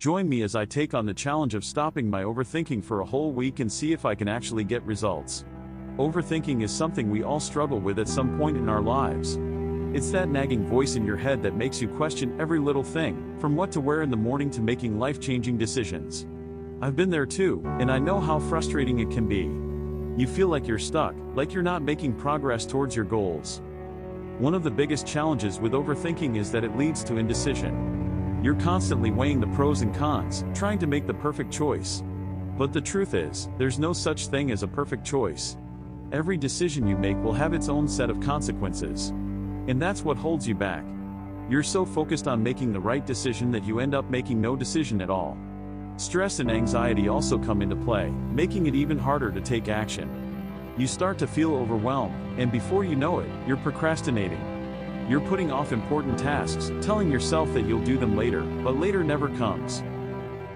Join me as I take on the challenge of stopping my overthinking for a whole week and see if I can actually get results. Overthinking is something we all struggle with at some point in our lives. It's that nagging voice in your head that makes you question every little thing, from what to wear in the morning to making life-changing decisions. I've been there too, and I know how frustrating it can be. You feel like you're stuck, like you're not making progress towards your goals. One of the biggest challenges with overthinking is that it leads to indecision. You're constantly weighing the pros and cons, trying to make the perfect choice. But the truth is, there's no such thing as a perfect choice. Every decision you make will have its own set of consequences. And that's what holds you back. You're so focused on making the right decision that you end up making no decision at all. Stress and anxiety also come into play, making it even harder to take action. You start to feel overwhelmed, and before you know it, you're procrastinating. You're putting off important tasks, telling yourself that you'll do them later, but later never comes.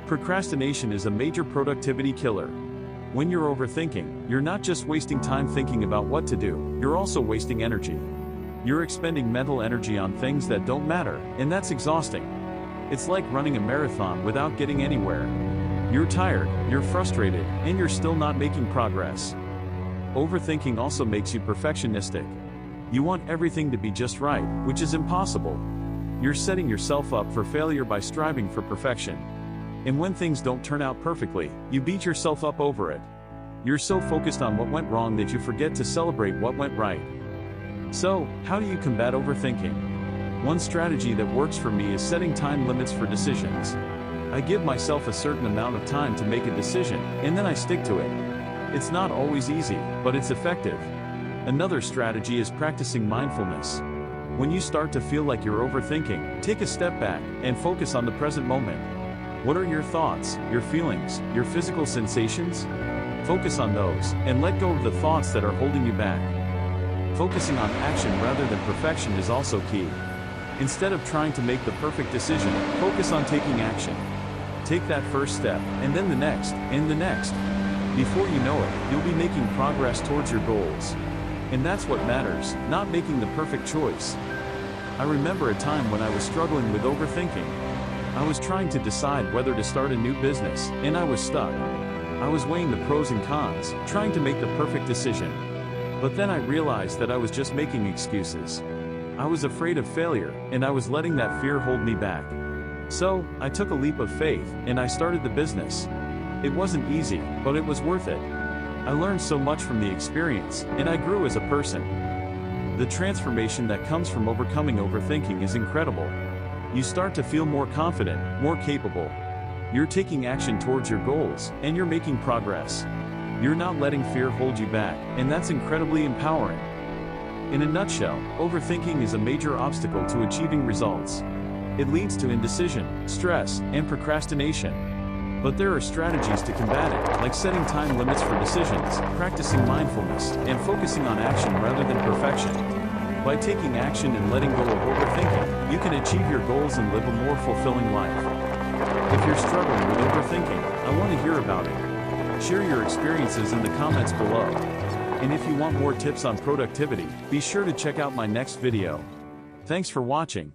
Procrastination is a major productivity killer. When you're overthinking, you're not just wasting time thinking about what to do, you're also wasting energy. You're expending mental energy on things that don't matter, and that's exhausting. It's like running a marathon without getting anywhere. You're tired, you're frustrated, and you're still not making progress. Overthinking also makes you perfectionistic. You want everything to be just right, which is impossible. You're setting yourself up for failure by striving for perfection. And when things don't turn out perfectly, you beat yourself up over it. You're so focused on what went wrong that you forget to celebrate what went right. So, how do you combat overthinking? One strategy that works for me is setting time limits for decisions. I give myself a certain amount of time to make a decision, and then I stick to it. It's not always easy, but it's effective. Another strategy is practicing mindfulness. When you start to feel like you're overthinking, take a step back and focus on the present moment. What are your thoughts, your feelings, your physical sensations? Focus on those, and let go of the thoughts that are holding you back. Focusing on action rather than perfection is also key. Instead of trying to make the perfect decision, focus on taking action. Take that first step, and then the next, and the next. Before you know it, you'll be making progress towards your goals. And that's what matters, not making the perfect choice. I remember a time when I was struggling with overthinking. I was trying to decide whether to start a new business, and I was stuck. I was weighing the pros and cons, trying to make the perfect decision. But then I realized that I was just making excuses. I was afraid of failure, and I was letting that fear hold me back. So, I took a leap of faith, and I started the business. It wasn't easy, but it was worth it. I learned so much from the experience, and I grew as a person. The transformation that comes from overcoming overthinking is incredible. You start to feel more confident, more capable. You're taking action towards your goals, and you're making progress. You're not letting fear hold you back, and that's incredibly empowering. In a nutshell, overthinking is a major obstacle to achieving results. It leads to indecision, stress, and procrastination. But there are strategies to combat it, like setting time limits for decisions, practicing mindfulness, and focusing on action rather than perfection. By taking action and letting go of overthinking, you can achieve your goals and live a more fulfilling life. If you're struggling with overthinking, I want to hear about it. Share your experiences in the comments below. And if you want more tips on productivity, be sure to check out my next video. Thanks for watching.